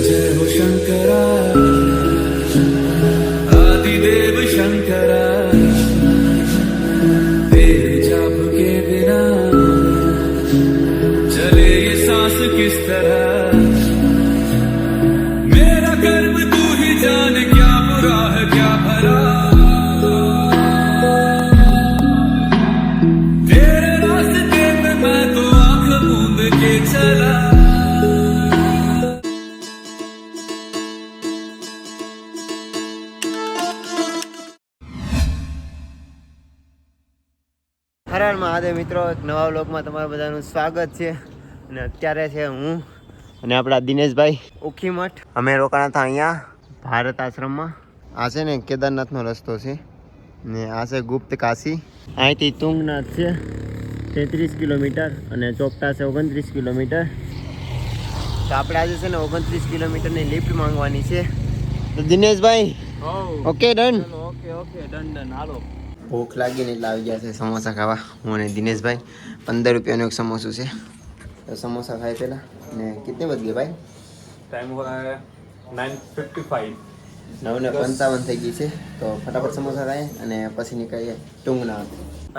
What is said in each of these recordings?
जय हो शंकरा आदिदेव शंकरा तेरे जाप के बिना चले ये सांस किस तरह मेरा कर्म तू ही जाने क्या बुरा है क्या भला तेरे रास्ते पे मैं तो आंख मूंद के चला હર હર મહાદેવ મિત્રો, એક નવા વ્લોગમાં તમારા બધાનું સ્વાગત છે. અને અત્યારે છે હું અને આપણા દિનેશભાઈ ઉખીમઠ. અમે રોકાણા હતા અહીંયા ભારત આશ્રમમાં. આ છે ને કેદારનાથનો રસ્તો છે ને આ છે ગુપ્ત કાશી. અહીંથી તુંગનાથ છે 33 કિલોમીટર અને ચોપટા છે 29 કિલોમીટર. તો આપણે આજે છે ને 29 કિલોમીટરની લિફ્ટ માંગવાની છે. તો Dineshbhai okay done? Okay done હાલો. ભૂખ લાગીને એટલે આવી ગયા છે સમોસા ખાવા. હું અને દિનેશભાઈ 15 રૂપિયાનું એક સમોસું છે. તો સમોસા ખાય પહેલાં. ને કિતને બજ ગયે ભાઈ? टाइम हो रहा है 9:55. 9:55 થઈ ગઈ છે. તો ફટાફટ સમોસા ખાઈએ અને પછી નીકળીએ ટુંગનાથ.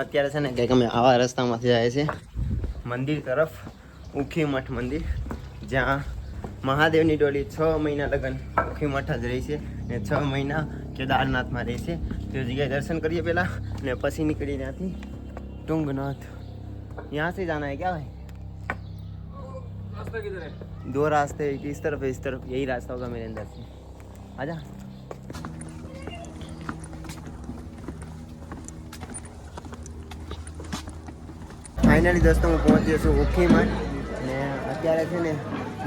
અત્યારે છે ને કંઈક અમે આવા રસ્તામાંથી જાય છે મંદિર તરફ, ઉખીમઠ મંદિર, જ્યાં મહાદેવની ડોલી 6 મહિના લગન ઉખીમઠ જ રહી છે ને 6 મહિના કેદારનાથમાં રહી છે. તે જગ્યાએ દર્શન કરીએ પહેલાં ને પછી નીકળી ત્યાંથી टुंगनाथ. यहाँ से जाना है क्या भाई? रास्ता किधर है? दो रास्ते, एक इस तरफ है इस तरफ. यही रास्ता होगा मेरे अंदर से. आजा. ફાઇનલી દોસ્તો હું પહોંચ્યો છું ઉખીમઠ. અને અત્યારે છે ને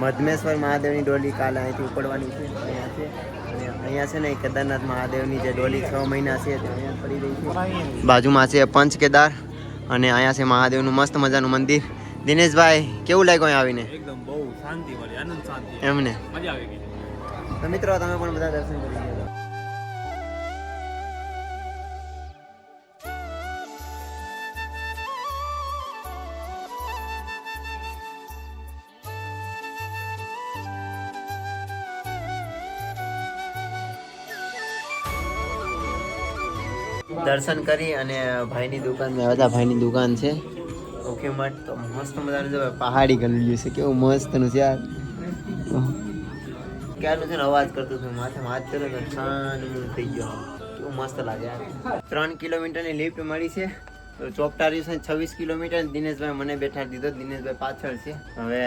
મધમેશ્વર મહાદેવની ડોલી કાલે અહીંથી ઉપડવાની છે. અહીંયા છે અને અહીંયા છે ને કેદારનાથ મહાદેવની જે ડોલી 6 મહિના છે તે અહીંયા પડી રહી છે. બાજુમાં છે પંચ કેદાર અને અહીંયા છે મહાદેવનું મસ્ત મજાનું મંદિર. દિનેશભાઈ કેવું લાગ્યું અહીંયા આવીને? एकदम બહુ શાંતિ મળી, આનંદ શાંતિ, એમને મજા આવી ગઈ. તો મિત્રો તમે પણ બધા દર્શન કરી લેજો. દર્શન કરી અને ભાઈની દુકાનમાં આવ્યા હતા. ભાઈની દુકાન છે ઉખીમઠ. તો મસ્ત મજાનું જો પહાડી ગલ્યું છે, કેવું મસ્તનું છે યાર. ક્યારનું છે ને અવાજ કરતું હતું, માથે હાથ કર્યો તો શાંત થઈ ગયો. કેવું મસ્ત લાગે યાર. 3 કિલોમીટરની લિફ્ટ મળી છે. તો ચોપટા રહ્યું છે 26 કિલોમીટર. દિનેશભાઈ મને બેઠાડી દીધો, દિનેશભાઈ પાછળ છે. હવે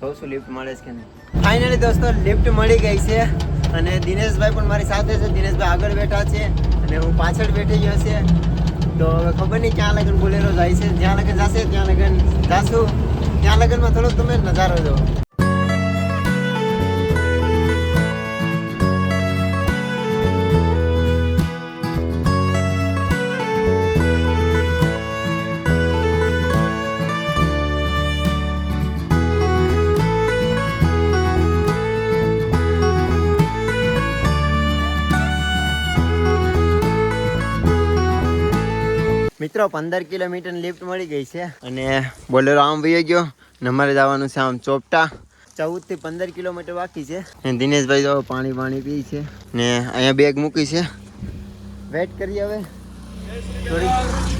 જોઉં છું લિફ્ટ મળે છે કે નહીં. ફાઇનલી દોસ્તો લિફ્ટ મળી ગઈ છે અને દિનેશભાઈ પણ મારી સાથે છે. દિનેશભાઈ આગળ બેઠા છે અને હું પાછળ બેઠી ગયો છે. તો હવે ખબર નહીં ક્યાં લગન બોલેરો જાય છે. જ્યાં લગન જશે ત્યાં લગન જાશું. ત્યાં લગનમાં થોડોક તમે નજારો જો. મિત્રો 15 કિલોમીટરની લિફ્ટ મળી ગઈ છે અને બોલેરો આમ વહી ગયો ને અમારે જવાનું છે આમ ચોપટા. 14 થી 15 કિલોમીટર બાકી છે. ને દિનેશભાઈ જો પાણી પી છે ને અહીંયા બેગ મૂકી છે. વેઇટ કરીએ હવે થોડી.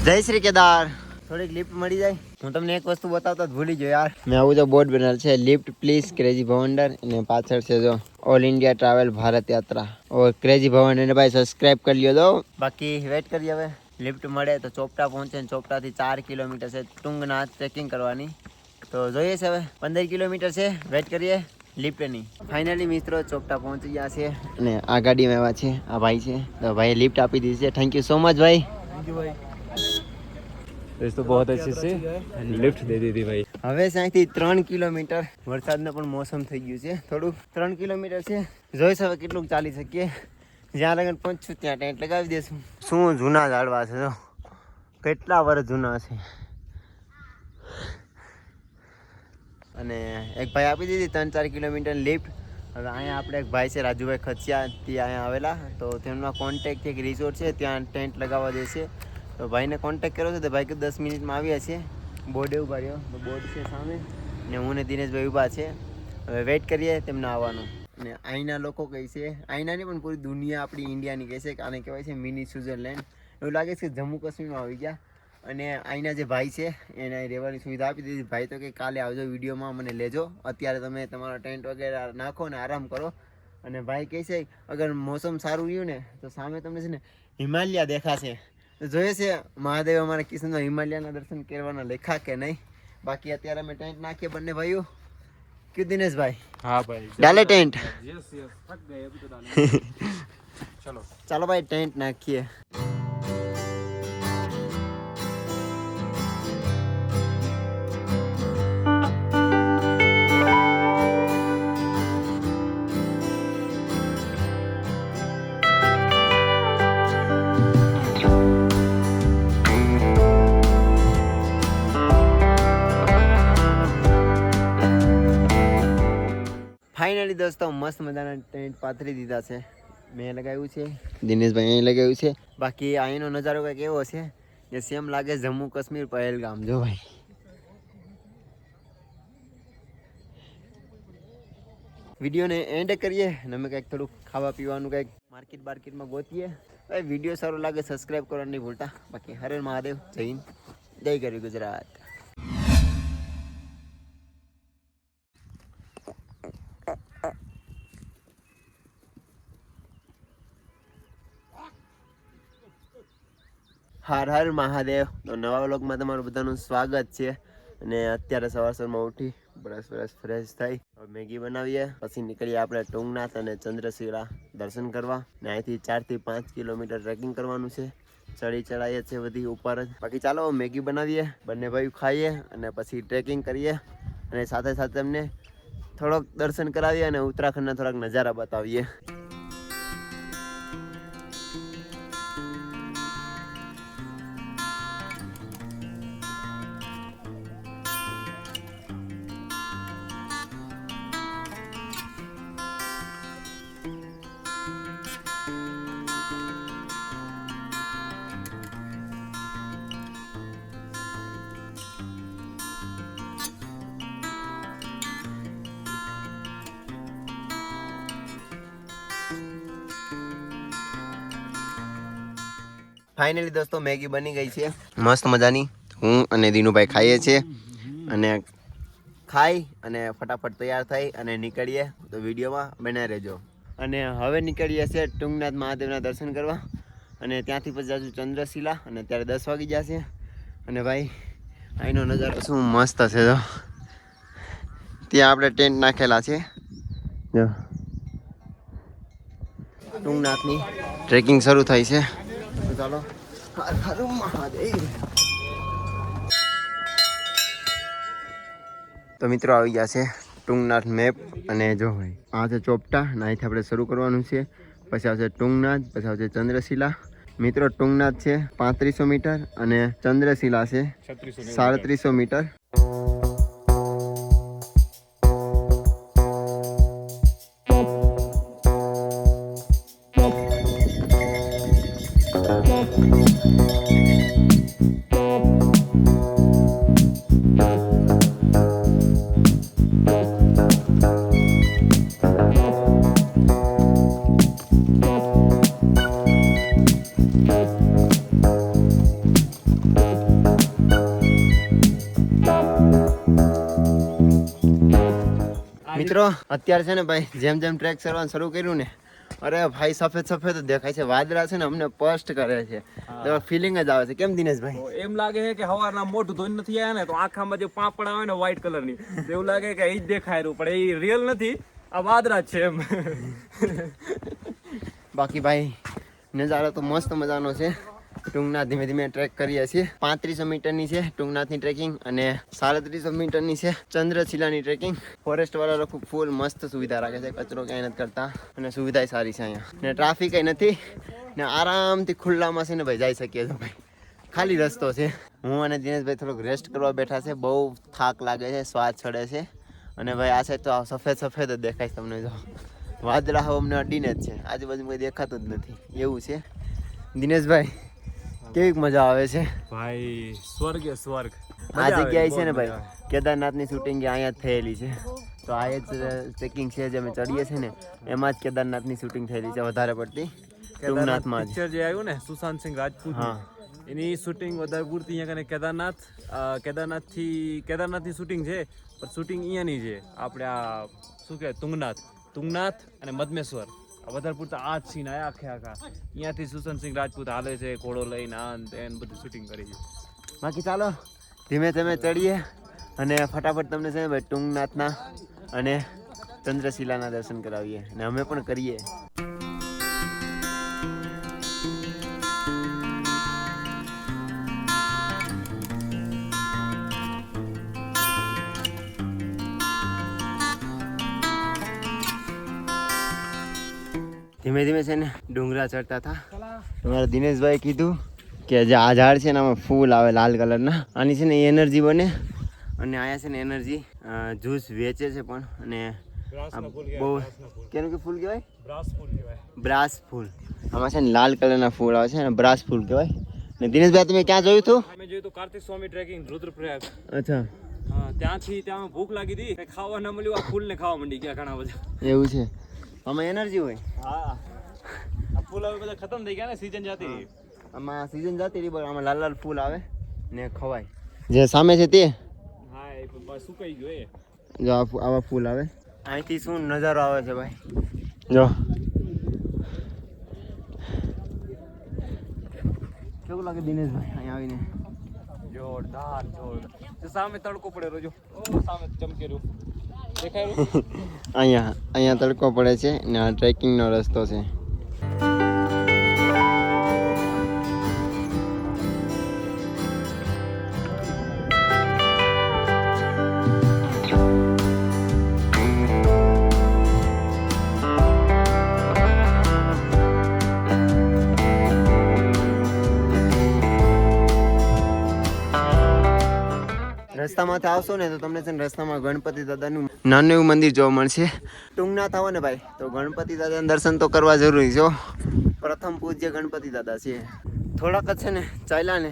જય શ્રી કેદાર. થોડીક લિફ્ટ મળી જાય. હું તમને એક વસ્તુ બતાવતો જ ભૂલી ગયો યાર. મેં આવું જો બોર્ડ બનાવેલ છે, લિફ્ટ પ્લીઝ ક્રેઝી ભવંડર. અને પાછળ છે જો ઓલ ઇન્ડિયા ટ્રાવેલ ભારત યાત્રા. ઓર ક્રેઝી ભવંડર ને ભાઈ સબસ્ક્રાઇબ કરી લ્યો. દો બાકી વેઇટ કરીએ હવે લિફ્ટ મળે તો ચોપટા પહોંચે. ચોપટાથી 4 કિલોમીટર છે ટુંગનાથ ટ્રેકિંગ કરવાની. તો જોઈએ છે હવે 15 કિલોમીટર છે. વેઇટ કરીએ લિફ્ટની. ફાઇનલી મિત્રો ચોપટા પહોંચી ગયા છે અને આ ગાડીમાં આવ્યા છે આ ભાઈ છે. તો ભાઈએ લિફ્ટ આપી દીધી છે. થેન્ક યુ સો મચ ભાઈ. थैंक यू भाई. तो बहुत अच्छे से लिफ्ट दे दी थी भाई. હવે ત્યાંથી 3 કિલોમીટર. વરસાદનું પણ મોસમ થઈ ગયું છે થોડું. 3 કિલોમીટર છે. જોઈશ હવે કેટલું ચાલી શકીએ. જ્યાં લગન પહોંચશું ત્યાં ટેન્ટ લગાવી દઈશું. શું જૂના ઝાડવા છે જો, કેટલા વર્ષ જૂના છે. અને એક ભાઈ આપી દીધી 3-4 કિલોમીટર લિફ્ટ. હવે અહીંયા આપણે એક ભાઈ છે રાજુભાઈ ખચિયા, ત્યાં અહીંયા આવેલા. તો તેમના કોન્ટેક્ટ એક રિસોર્ટ છે, ત્યાં ટેન્ટ લગાવવા દેશે. તો ભાઈને કોન્ટેક્ટ કર્યો છે તો ભાઈ કે 10 મિનિટમાં આવ્યા છે. બોર્ડે ઉભા રહ્યો તો બોર્ડ છે સામે ને હું ને દિનેશભાઈ ઊભા છે. હવે વેઇટ કરીએ તેમના આવવાનું. અને અહીંના લોકો કહે છે, અહીંનાની પણ પૂરી દુનિયા આપણી ઇન્ડિયાની કહે છે કે આને કહેવાય છે મિની સ્વિટ્ઝરલેન્ડ. એવું લાગે છે કે જમ્મુ કાશ્મીરમાં આવી ગયા. અને અહીંના જે ભાઈ છે એને રહેવાની સુવિધા આપી દીધી. ભાઈ તો કે કાલે આવજો વિડીયોમાં મને લેજો, અત્યારે તમે તમારા ટેન્ટ વગેરે નાખો ને આરામ કરો. અને ભાઈ કહે છે અગર મોસમ સારું રહ્યું ને તો સામે તમને છે ને હિમાલય દેખાશે. તો જોઈએ છે મહાદેવ અમારા કિશનમાં હિમાલયના દર્શન કરવાના લેખા કે નહીં. બાકી અત્યારે અમે ટેન્ટ નાખીએ બંને ભાઈઓ. क्यों दिनेश भाई? हाँ भाई डाले टेंट? यस यस थक गए अभी तो डालेंगे चलो चलो भाई टेंट नाखिए. ફાઇનલી દોસ્તો મસ્ત મજાના ટેન્ટ પાથરી દીધા છે. મેં લગાવ્યું છે, દિનેશભાઈ અહીં લગાવ્યું છે. બાકી અહીંનો નજારો કંઈક એવો છે જે સેમ લાગે જમ્મુ કાશ્મીર પહેલગામ. જો ભાઈ વિડીયોને એન્ડ કરીએ અને અમે કંઈક થોડુંક ખાવા પીવાનું કંઈક માર્કેટમાં ગોતીએ. ભાઈ વિડીયો સારો લાગે સબસ્ક્રાઈબ કરવાનું નહીં ભૂલતા. બાકી હર હર મહાદેવ, જય હિન્દ, જય ગરવી ગુજરાત. હર હર મહાદેવ. તો નવા વ્લોગમાં તમારું બધાનું સ્વાગત છે. અને અત્યારે સવારમાં ઉઠી બ્રશ ફ્રેશ થઈ મેગી બનાવીએ, પછી નીકળીએ આપણે ટુંગનાથ અને ચંદ્રશિલા દર્શન કરવા. ને અહીંથી 4 થી 5 કિલોમીટર ટ્રેકિંગ કરવાનું છે. ચડીએ છે બધી ઉપર જ. બાકી ચાલો મેગી બનાવીએ, બંને ભાઈ ખાઈએ અને પછી ટ્રેકિંગ કરીએ. અને સાથે સાથે અમને થોડોક દર્શન કરાવીએ અને ઉત્તરાખંડના થોડાક નજારા બતાવીએ. ફાઇનલી દોસ્તો મેગી બની ગઈ છે મસ્ત મજાની. હું અને દીનુભાઈ ખાઈએ છીએ અને ખાઈ અને ફટાફટ તૈયાર થઈ અને નીકળીએ. તો વિડીયોમાં બને રહેજો. અને હવે નીકળીએ છીએ ટુંગનાથ મહાદેવના દર્શન કરવા. અને ત્યાંથી પછી જશું ચંદ્રશિલા. અને અત્યારે 10 વાગી જશે. અને ભાઈ અહીંનો નજારો શું મસ્ત છે. તો ત્યાં આપણે ટેન્ટ નાખેલા છે. જો ટુંગનાથની ટ્રેકિંગ શરૂ થઈ છે. તો ચાલો હર હર મહાદેવ. તો મિત્રો આવી ગયા છે ટુંગનાથ મેપ. અને જો ભાઈ આ છે ચોપટા. અહીંથી આપણે શરૂ કરવાનું છે. પછી આવશે ટુંગનાથ, પછી આવશે ચંદ્રશિલા. મિત્રો ટુંગનાથ છે 3500 મીટર અને ચંદ્રશિલા છે 3700 મીટર. મિત્રો અત્યારે છે ને ભાઈ જેમ ટ્રેક કરવાનું શરૂ કર્યું ને, અરે ભાઈ સફેદ દેખાય છે. વાદળા છે ને અમને સ્પષ્ટ કરે છે. તો ફિલિંગ જ આવે છે. કેમ દિનેશભાઈ? એમ લાગે છે કે હવારના મોઢું ધોઈને નથી આવ્યા ને તો આંખામાં જે પાપડ આવે ને વ્હાઈટ કલરની, એવું લાગે કે એ જ દેખાય રહ્યું, પણ એ રિયલ નથી, આ વાદળા જ છે એમ. બાકી ભાઈ નજારો તો મસ્ત મજાનો છે. ટુંગનાથ ધીમે ધીમે ટ્રેક કરીએ છીએ. 3500 મીટરની છે ટુંગનાથની ટ્રેકિંગ અને 3700 મીટરની છે ચંદ્રશિલાની ટ્રેકિંગ. ફોરેસ્ટ વાળા લોકો ફૂલ મસ્ત સુવિધા રાખે છે, કચરો ક્યાંય નથી કરતા અને સુવિધા સારી છે અહીંયા. ને ટ્રાફિક નથી ને આરામથી ખુલ્લામાં છે ને ભાઈ જઈ શકીએ છો ભાઈ. ખાલી રસ્તો છે. હું અને દિનેશભાઈ થોડોક રેસ્ટ કરવા બેઠા છે. બહુ થાક લાગે છે, શ્વાસ ચડે છે. અને ભાઈ આ સાઈડ તો સફેદ જ દેખાય તમને. જો વાદળા હવે અમને અડીને જ છે, આજુબાજુ કોઈ દેખાતું જ નથી એવું છે. દિનેશભાઈ કેવી મજા આવે છે ભાઈ? સ્વર્ગ. આ જગ્યાએ છે ને ભાઈ કેદારનાથની શૂટિંગ અહીંયા જ થયેલી છે. તો આ જ ટ્રેકિંગ છે જે અમે ચડીએ છીએ ને એમાં જ કેદારનાથની શૂટિંગ થયેલી છે વધારે પડતી તુંગનાથમાં જ. પિક્ચર જે આવ્યું ને સુશાંત સિંહ રાજપૂત, હા એની શૂટિંગ વધારે પૂરતી અહીંયા કને કેદારનાથની શૂટિંગ છે, પણ શૂટિંગ અહીંયાની છે આપણે આ શું કહેવાય તુંગનાથ અને મદમેશ્વર આ વધારે પૂરતા આ જ સીન આખા અહીંયાથી સુશાંત સિંહ રાજપૂત હાલે છે ઘોડો લઈને આ ને તે બધું શૂટિંગ કરી છે. બાકી ચાલો ધીમે ધીમે ચડીએ અને ફટાફટ તમને છે ને ભાઈ તુંગનાથના અને ચંદ્રશિલાના દર્શન કરાવીએ અને અમે પણ કરીએ. ધીમે ધીમે છે ને ડુંગરા ચડતા હતા. તમારા દિનેશભાઈ કીધું કે જે આ ઝાડ છે ને આમાં ફૂલ આવે લાલ કલરના, આની છે ને એનર્જી બને અને આયા છે ને એનર્જી જ્યુસ વેચે છે પણ. અને બહુ કેનું કે ફૂલ કહેવાય? બ્રાસ ફૂલ. આમાં છે ને લાલ કલરના ફૂલ આવે છે ને બ્રાસ ફૂલ કહેવાય. ને દિનેશભાઈ તમે ક્યાં જોયું હતું? મેં જોયું હતું કાર્તિક સ્વામી ટ્રેકિંગ રુદ્રપ્રયાગ. અચ્છા હા, ત્યાં ભૂખ લાગી હતી, કંઈ ખાવા ન મળ્યું, આ ફૂલને ખાવા માંડી ગયા ઘણા બધા. એવું છે, આમાં એનર્જી હોય. હા, આ ફૂલ હવે બધા ખતમ થઈ ગયા ને, સીઝન જતી રહી. આમાં સિઝન જતી રહી, આમાં લાલ લાલ ફૂલ આવે ને ખવાય. જે સામે છે તે હા, એ સુકાઈ ગયો એ. જો આવા ફૂલ આવે. અહીંથી શું નજારો આવે છે ભાઈ, જો કેવું લાગે દિનેશભાઈ અહીંયા આવીને? જોરદાર. સામે તડકો પડે રોજો, સામે ચમકે રહ્યું દેખાય રહ્યું. અહીંયા તડકો પડે છે ને આ ટ્રેકિંગનો રસ્તો છે. રસ્તામાંથી આવશો ને તો તમને છે ને રસ્તામાં ગણપતિ દાદાનું નાનું એવું મંદિર જોવા મળશે. તુંગનાથ આવો ને ભાઈ તો ગણપતિ દાદાના દર્શન તો કરવા જરૂરી છે. પ્રથમ પૂજ્ય ગણપતિ દાદા છે. થોડાક જ છે ને ચાલ્યા ને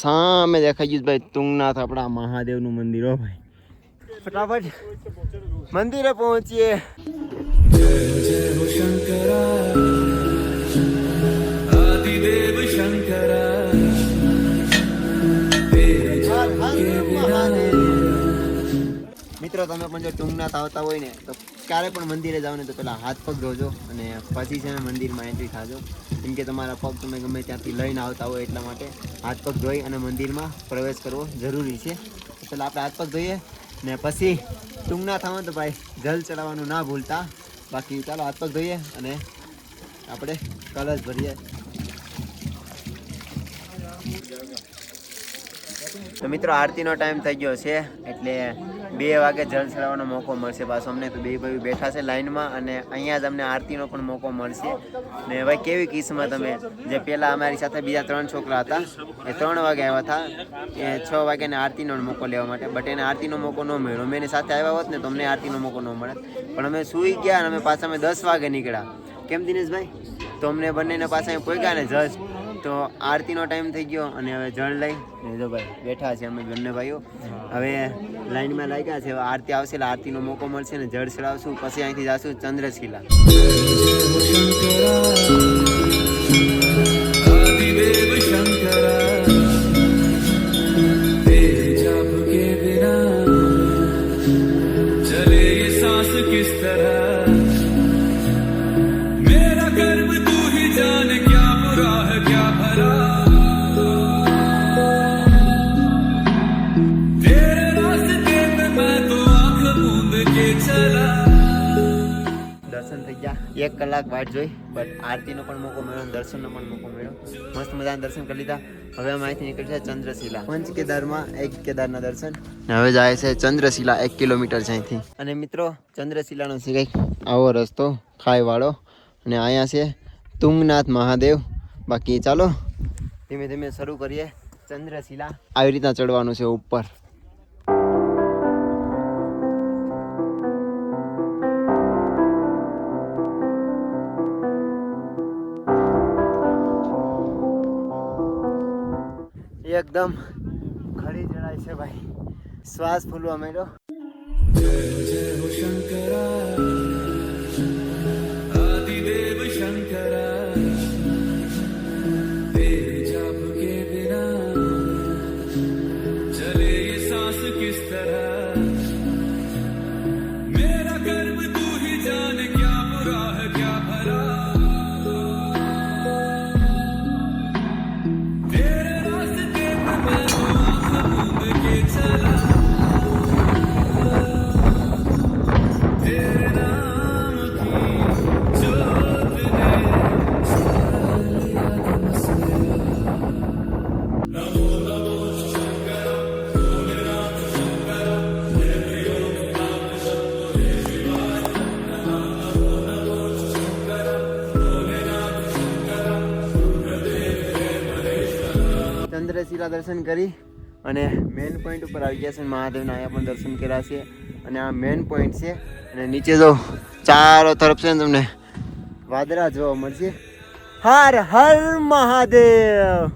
સામે દેખાઈ ગયું ભાઈ તુંગનાથ, આપણા મહાદેવનું મંદિર. હો ભાઈ ફટાફટ મંદિરે પહોંચીએ. આદિદેવ શંકરા મિત્રો તમે પણ જો તુંગનાથ આવતા હોય ને તો ક્યારે પણ મંદિરે જાઓ ને તો પેલા હાથ પગ ધોજો અને પછી છે ને મંદિરમાં એન્ટ્રી થાજો. કેમ કે તમારા પગ તમે ગમે ત્યાંથી લઈને આવતા હોય એટલા માટે હાથ પગ ધોઈ અને મંદિરમાં પ્રવેશ કરવો જરૂરી છે. પેલા આપણે હાથ પગ ધોઈએ ને પછી તુંગનાથ આવો તો ભાઈ જલ ચડાવવાનું ના ભૂલતા. બાકી ચાલો હાથ પગ ધોઈએ અને આપણે કલશ ભરીએ. તો મિત્રો આરતીનો ટાઈમ થઈ ગયો છે એટલે 2 વાગે જલ ચડાવવાનો મોકો મળશે પાછો અમને. તો 2 ભાઈ બેઠા છે લાઈનમાં અને અહીંયા જ અમને આરતીનો પણ મોકો મળશે. ને ભાઈ કેવી કિસ્મત અમે, જે પહેલાં અમારી સાથે બીજા 3 છોકરા હતા એ 3 વાગે આવ્યા હતા એ 6 વાગ્યાને આરતીનો મોકો લેવા માટે, બટ એને આરતીનો મોકો ન મળ્યો. અમે એની સાથે આવ્યા હોત ને તો અમને આરતીનો મોકો ન મળે, પણ અમે સૂઈ ગયા અને અમે પાછા 10 વાગે નીકળ્યા. કેમ દિનેશભાઈ? તો અમને બંનેને પાછા પહોંચ્યા ને જસ્ટ તો આરતીનો ટાઈમ થઈ ગયો અને હવે જળ લઈ ને જો ભાઈ બેઠા છે અમે બંને ભાઈઓ. હવે લાઈનમાં લાગ્યા છે, હવે આરતી આવશે એટલે આરતીનો મોકો મળશે ને જળ ચડાવશું, પછી અહીંથી જઈશું ચંદ્રશિલા. आदिदेव शंकरा तेरे जाप के बिना चले ये सांस किस तरह मेरा कर्म तू ही जाने क्या बुरा है क्या भला तेरे रास्ते पे मैं तो आंख मूंद के चला. દર્શન થઈ ગયા, 1 કલાક વાટ જોઈ, બટ આરતીનો પણ મોકો મળ્યો, દર્શનનો પણ મોકો મળ્યો. મસ્ત મજાના દર્શન કરી લીધા. હવે અમે અહીંથી નીકળશે ચંદ્રશિલા. પંચ કેદારમાં 1 કેદારના દર્શન. હવે જાય છે ચંદ્રશિલા, 1 કિલોમીટર છે અહીંથી. અને મિત્રો ચંદ્રશિલાનો છે કંઈક આવો રસ્તો ખાઈવાળો અને અહીંયા છે તુંગનાથ મહાદેવ. બાકી ચાલો ધીમે ધીમે શરૂ કરીએ ચંદ્રશિલા. આવી રીતના ચડવાનું છે ઉપર. એકદમ ખરી ચડાય છે ભાઈ, શ્વાસ ફૂલવા માંડ્યો. जय हो शंकरा आदिदेव शंकरा तेरे जाप के बिना चले ये सांस किस तरह मेरा कर्म तू ही जाने क्या बुरा है क्या भला तेरे रास्ते पे मैं तो आंख मूंद के चला तेरे नाम की जोत ने सजा लिया तमस मेरा नमो नमो शंकर भोलेनाथ शंकर जय प्रियो नाम सबको जय शिवाय नमो नमो शंकर भोलेनाथ शंकर गुरुदेव जय महेश्वर ચંદ્રશિલા દર્શન કરી અને મેન પોઈન્ટ ઉપર આવી ગયા છે. મહાદેવના અહીંયા પણ દર્શન કર્યા છે અને આ મેન પોઈન્ટ છે. અને નીચે જો ચારો તરફ છે ને તમને વાદળા જોવા મળશે. હર હર મહાદેવ.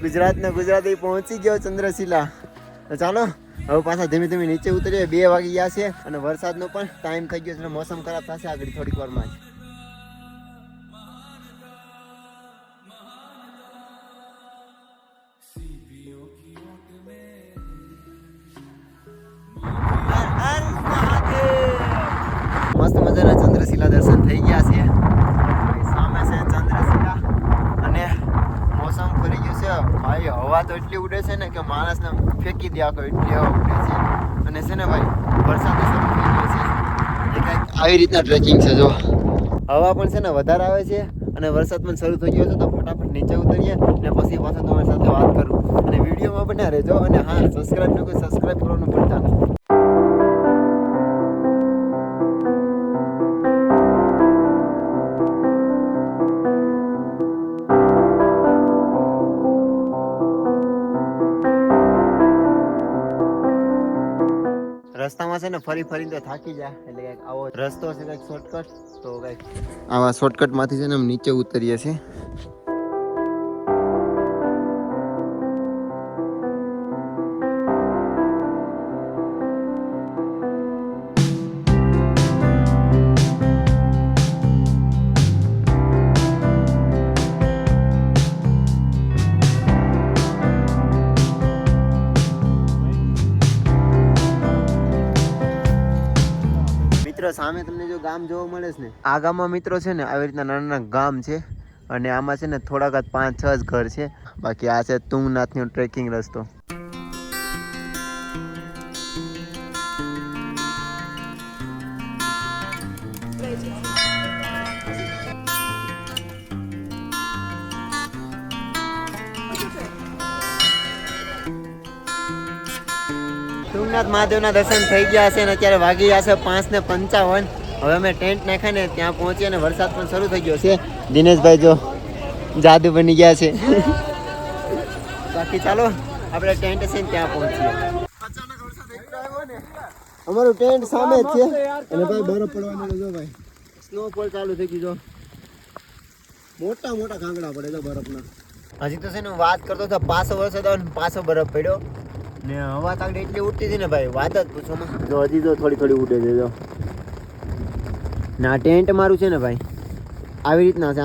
ગુજરાતના ગુજરાતી પહોંચી ગયો ચંદ્રશિલા. તો ચાલો હવે પાછા ધીમે ધીમે નીચે ઉતરીએ. 2 વાગી ગયા છે અને વરસાદનો પણ ટાઈમ થઈ ગયો છે. મોસમ ખરાબ થશે આગળ થોડીક વારમાં જ. મસ્ત મજાના ચંદ્રશિલા દર્શન થઈ ગયા છે. સામે છે ચંદ્રશિલા અને મોસમ ફરી ગયું છે ભાઈ. હવા તો એટલી ઉડે છે ને કે માણસને ફેંકી દે આખો, એટલી હવા ઉડે છે. અને છે ને ભાઈ વરસાદ શરૂ થઈ ગયો છે. એ કંઈક આવી રીતના ટ્રેકિંગ છે. જો હવા પણ છે ને વધારે આવે છે અને વરસાદ પણ શરૂ થઈ ગયો છે. તો ફટાફટ નીચે ઉતરીએ અને પછી પાછા તમારી સાથે વાત કરું અને વિડીયોમાં બન્યા રહેજો. અને હા, સબસ્ક્રાઈબ ન કોઈ સબસ્ક્રાઈબ કરવાનું ભૂલતા નહીં. રસ્તામાં છે ને ફરી ફરી તો થાકી જાય એટલે કંઈક આવો રસ્તો છે, કંઈક શોર્ટકટ. તો કંઈક આવા શોર્ટકટમાંથી છે ને અમે નીચે ઉતરીએ છીએ. સામે તમને જો ગામ જોવા મળે છે ને, આ ગામમાં મિત્રો છે ને આવી રીતના નાના નાના ગામ છે અને આમાં છે ને થોડાક 5-6 જ ઘર છે. બાકી આ છે તુંગનાથનો ટ્રેકિંગ રસ્તો. તુંગનાથ મહાદેવના દર્શન થઈ ગયા છે અને અત્યારે વાગી ગયા છે 5:55. હવે અમે ટેન્ટ નાખ્યા ને ત્યાં પહોંચી અને વરસાદ પણ શરૂ થઈ ગયો છે. દિનેશભાઈ જો જાદુ બની ગયા છે. બાકી ચાલો આપણે ટેન્ટ છે ને ત્યાં પહોંચીએ. અચાનક વરસાદ એટલો આવ્યો ને, અમારું ટેન્ટ સામે જ છે અને ભાઈ બરફ પડવાનો જો ભાઈ સ્નોફોલ ચાલુ થઈ ગયો. મોટા મોટા કાંકડા પડે તો બરફના. હજી તો છે ને વાત કરતો હતો પાછો વરસાદ આવ્યો ને પાછો બરફ પડ્યો ને હવા તાગડી એટલી ઉડતી હતી ને ભાઈ વાત જ પૂછો માં. જો હજી તો થોડી થોડી ઉડે છે. જો ના ટેન્ટ મારું છે ને ભાઈ આવી રીતના છે,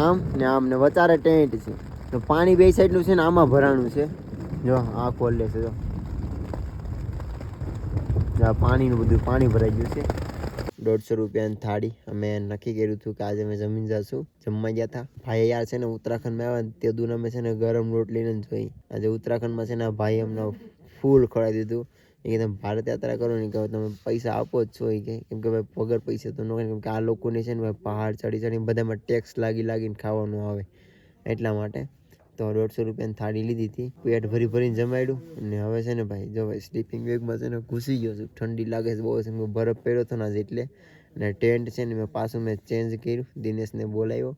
આમ ને વચારે ટેન્ટ છે. તો પાણી બે સાઈડનું છે ને આમાં ભરાણું છે. જો આ ખોલ લે છે. જો પાણીનું બધું પાણી ભરાઈ ગયું છે. 150 રૂપિયાની થાળી અમે નક્કી કર્યું હતું કે આજે અમે જમીન જશું. જમવા ગયા હતા ભાઈ યાર છે ને ઉત્તરાખંડમાં આવ્યા ને તે દૂર અમે છે ને ગરમ રોટલી ને જોઈ. આજે ઉત્તરાખંડમાં છે ને ભાઈ અમને ફૂલ ખવડાવી દીધું. એ કે તમે ભારત યાત્રા કરો ને કે તમે પૈસા આપો જ છો એ કે, કેમ કે ભાઈ વગર પૈસા તો ન હોય. કેમ કે આ લોકોને છે ને ભાઈ પહાડ ચડી ચડીને બધામાં ટેક્સ લાગીને ખાવાનું આવે એટલા માટે. તો 150 રૂપિયાની થાળી લીધી હતી. પેટ ભરીને જમાડ્યું અને હવે છે ને ભાઈ જો ભાઈ સ્લીપિંગ બેગમાં છે ને ઘૂસી ગયો છું. ઠંડી લાગે છે બહુ છે. બરફ પડ્યો હતો ને એટલે. અને ટેન્ટ છે ને પાછું મેં ચેન્જ કર્યું. દિનેશને બોલાવ્યો.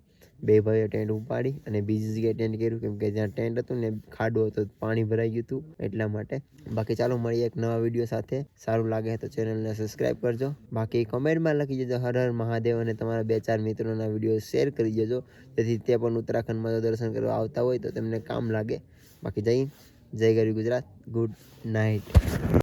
2 ભાઈઓ ટેન્ટ ઉપાડી અને બીજી જગ્યાએ ટેન્ટ કર્યું કેમ કે જ્યાં ટેન્ટ હતું ને ખાડો હતો, પાણી ભરાઈ ગયું હતું એટલા માટે. બાકી ચાલો મળીએ એક નવા વિડીયો સાથે. સારું લાગે તો ચેનલને સબસ્ક્રાઈબ કરજો. બાકી કમેન્ટમાં લખી જજો હર હર મહાદેવ અને તમારા 2-4 મિત્રોના વિડીયો શેર કરી દેજો જેથી તે પણ ઉત્તરાખંડમાં દર્શન કરવા આવતા હોય તો તેમને કામ લાગે. બાકી જય ગરવી ગુજરાત. Good night.